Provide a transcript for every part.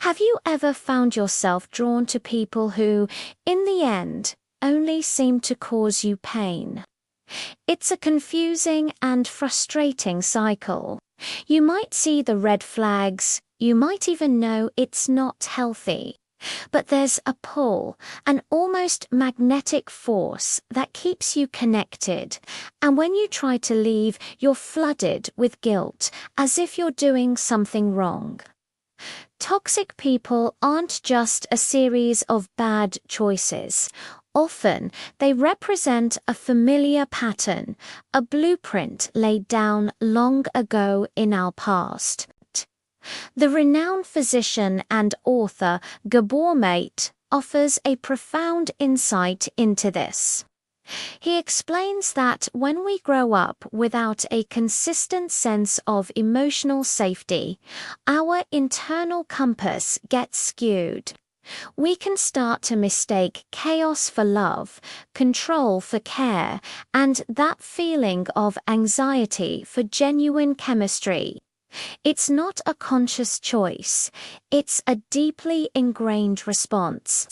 Have you ever found yourself drawn to people who, in the end, only seem to cause you pain? It's a confusing and frustrating cycle. You might see the red flags, you might even know it's not healthy. But there's a pull, an almost magnetic force that keeps you connected, and when you try to leave, you're flooded with guilt, as if you're doing something wrong. Toxic people aren't just a series of bad choices. Often, they represent a familiar pattern, a blueprint laid down long ago in our past. The renowned physician and author Gabor Maté offers a profound insight into this. He explains that when we grow up without a consistent sense of emotional safety, our internal compass gets skewed. We can start to mistake chaos for love, control for care, and that feeling of anxiety for genuine chemistry. It's not a conscious choice, it's a deeply ingrained response.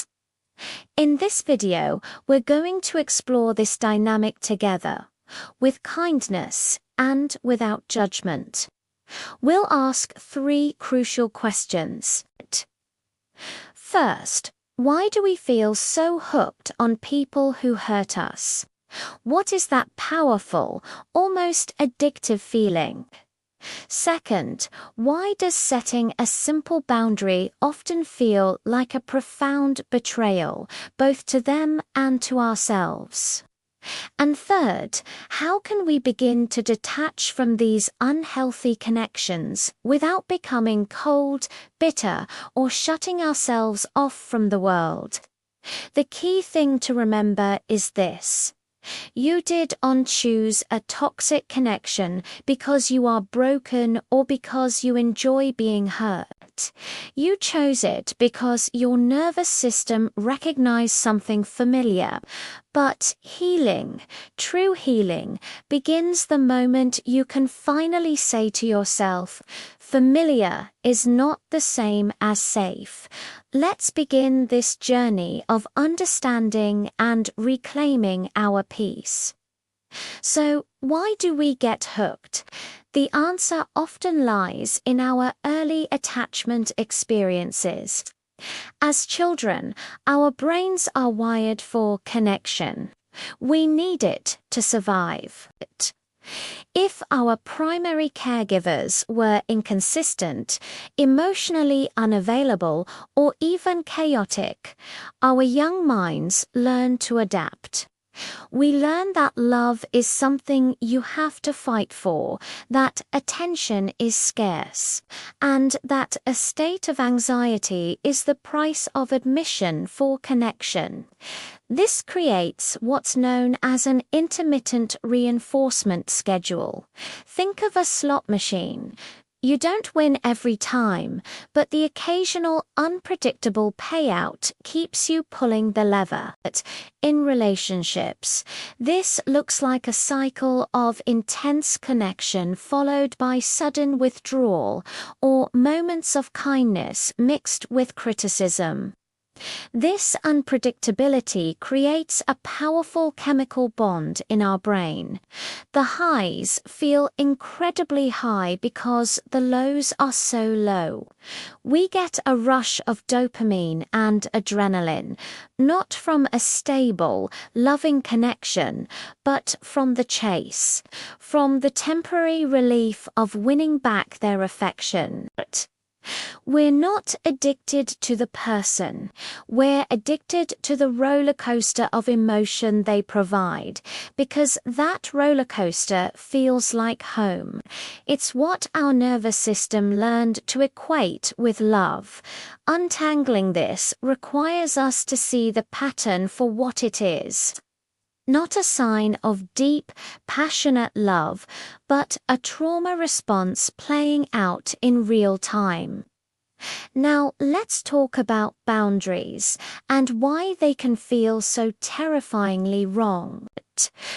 In this video, we're going to explore this dynamic together, with kindness and without judgment. We'll ask 3 crucial questions. First, why do we feel so hooked on people who hurt us? What is that powerful, almost addictive feeling? Second, why does setting a simple boundary often feel like a profound betrayal, both to them and to ourselves? And third, how can we begin to detach from these unhealthy connections without becoming cold, bitter, or shutting ourselves off from the world? The key thing to remember is this. You did not choose a toxic connection because you are broken or because you enjoy being hurt. You chose it because your nervous system recognized something familiar. But healing, true healing, begins the moment you can finally say to yourself, familiar is not the same as safe. Let's begin this journey of understanding and reclaiming our peace. So, why do we get hooked? The answer often lies in our early attachment experiences. As children, our brains are wired for connection. We need it to survive. If our primary caregivers were inconsistent, emotionally unavailable, or even chaotic, our young minds learn to adapt. We learn that love is something you have to fight for, that attention is scarce, and that a state of anxiety is the price of admission for connection. This creates what's known as an intermittent reinforcement schedule. Think of a slot machine. You don't win every time, but the occasional unpredictable payout keeps you pulling the lever. In relationships, this looks like a cycle of intense connection followed by sudden withdrawal or moments of kindness mixed with criticism. This unpredictability creates a powerful chemical bond in our brain. The highs feel incredibly high because the lows are so low. We get a rush of dopamine and adrenaline, not from a stable, loving connection, but from the chase, from the temporary relief of winning back their affection. We're not addicted to the person. We're addicted to the roller coaster of emotion they provide, because that roller coaster feels like home. It's what our nervous system learned to equate with love. Untangling this requires us to see the pattern for what it is. Not a sign of deep, passionate love, but a trauma response playing out in real time. Now, let's talk about boundaries and why they can feel so terrifyingly wrong.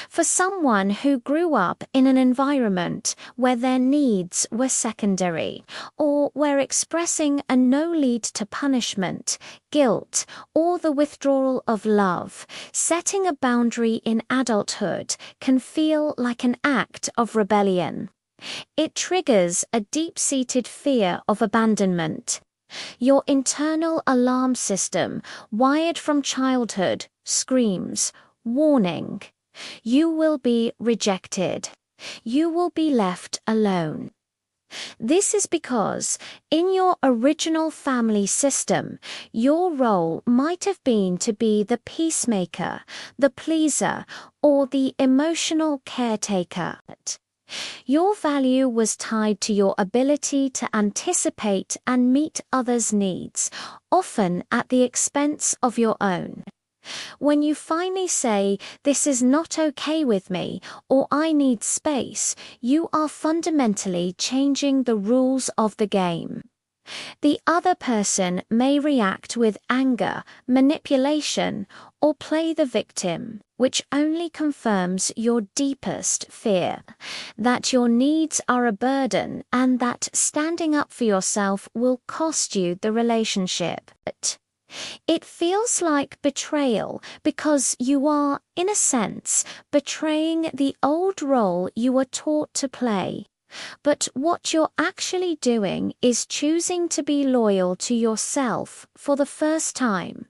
For someone who grew up in an environment where their needs were secondary, or where expressing a no lead to punishment, guilt, or the withdrawal of love, setting a boundary in adulthood can feel like an act of rebellion. It triggers a deep-seated fear of abandonment. Your internal alarm system, wired from childhood, screams, warning. You will be rejected. You will be left alone. This is because, in your original family system, your role might have been to be the peacemaker, the pleaser, or the emotional caretaker. Your value was tied to your ability to anticipate and meet others' needs, often at the expense of your own. When you finally say, "This is not okay with me," or "I need space," you are fundamentally changing the rules of the game. The other person may react with anger, manipulation, or play the victim, which only confirms your deepest fear, that your needs are a burden and that standing up for yourself will cost you the relationship. It feels like betrayal because you are, in a sense, betraying the old role you were taught to play. But what you're actually doing is choosing to be loyal to yourself for the first time.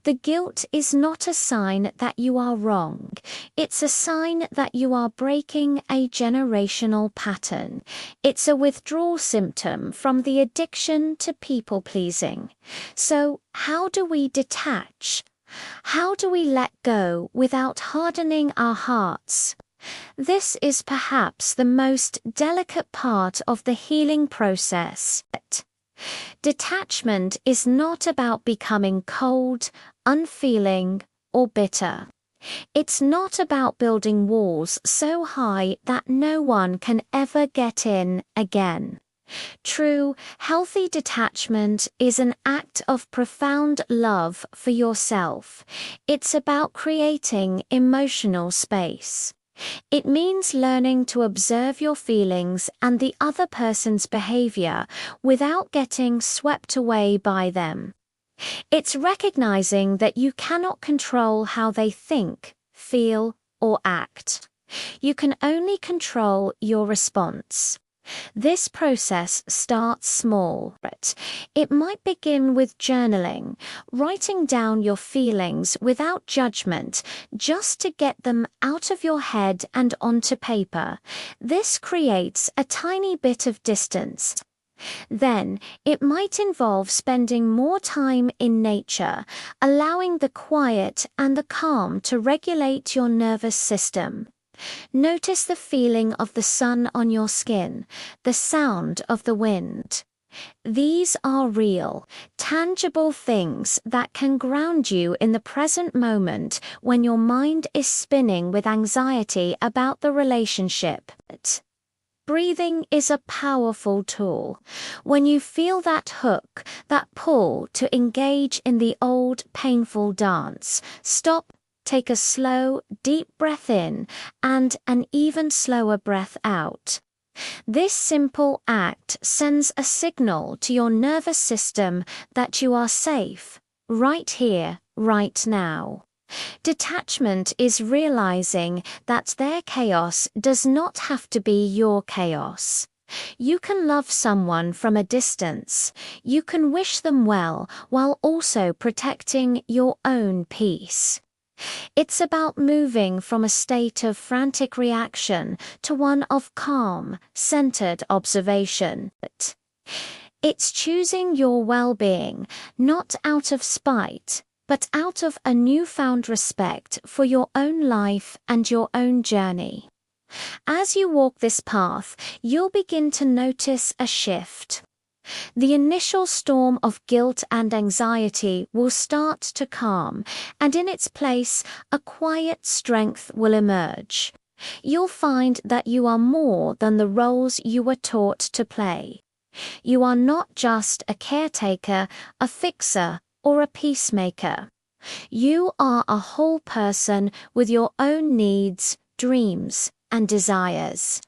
The guilt is not a sign that you are wrong. It's a sign that you are breaking a generational pattern. It's a withdrawal symptom from the addiction to people-pleasing. So, how do we detach? How do we let go without hardening our hearts? This is perhaps the most delicate part of the healing process. Detachment is not about becoming cold, unfeeling, or bitter. It's not about building walls so high that no one can ever get in again. True, healthy detachment is an act of profound love for yourself. It's about creating emotional space. It means learning to observe your feelings and the other person's behavior without getting swept away by them. It's recognizing that you cannot control how they think, feel, or act. You can only control your response. This process starts small. It might begin with journaling, writing down your feelings without judgment, just to get them out of your head and onto paper. This creates a tiny bit of distance. Then, it might involve spending more time in nature, allowing the quiet and the calm to regulate your nervous system. Notice the feeling of the sun on your skin, the sound of the wind. These are real, tangible things that can ground you in the present moment when your mind is spinning with anxiety about the relationship. Breathing is a powerful tool. When you feel that hook, that pull to engage in the old, painful dance, stop. Take a slow, deep breath in and an even slower breath out. This simple act sends a signal to your nervous system that you are safe, right here, right now. Detachment is realizing that their chaos does not have to be your chaos. You can love someone from a distance. You can wish them well while also protecting your own peace. It's about moving from a state of frantic reaction to one of calm, centered observation. It's choosing your well-being, not out of spite, but out of a newfound respect for your own life and your own journey. As you walk this path, you'll begin to notice a shift. The initial storm of guilt and anxiety will start to calm, and in its place, a quiet strength will emerge. You'll find that you are more than the roles you were taught to play. You are not just a caretaker, a fixer, or a peacemaker. You are a whole person with your own needs, dreams, and desires.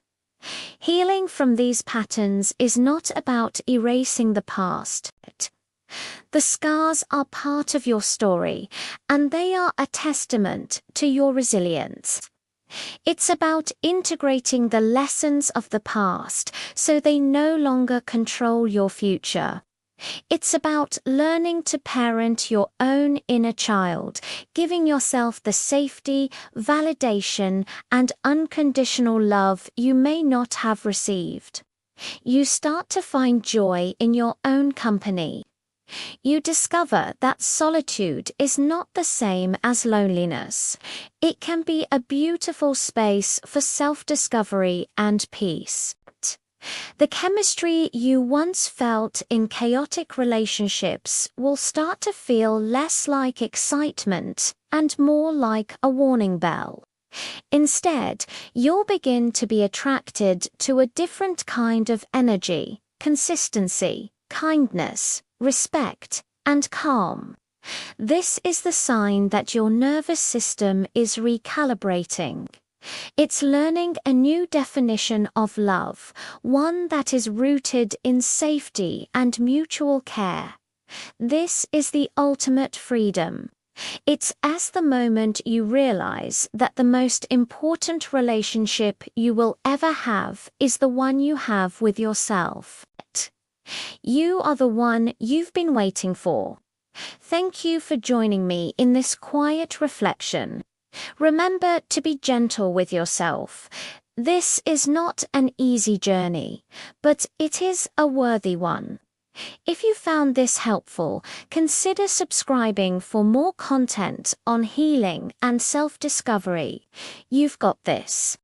Healing from these patterns is not about erasing the past. The scars are part of your story, and they are a testament to your resilience. It's about integrating the lessons of the past so they no longer control your future. It's about learning to parent your own inner child, giving yourself the safety, validation, and unconditional love you may not have received. You start to find joy in your own company. You discover that solitude is not the same as loneliness. It can be a beautiful space for self-discovery and peace. The chemistry you once felt in chaotic relationships will start to feel less like excitement and more like a warning bell. Instead, you'll begin to be attracted to a different kind of energy, consistency, kindness, respect, and calm. This is the sign that your nervous system is recalibrating. It's learning a new definition of love, one that is rooted in safety and mutual care. This is the ultimate freedom. It's as the moment you realize that the most important relationship you will ever have is the one you have with yourself. You are the one you've been waiting for. Thank you for joining me in this quiet reflection. Remember to be gentle with yourself. This is not an easy journey, but it is a worthy one. If you found this helpful, consider subscribing for more content on healing and self-discovery. You've got this.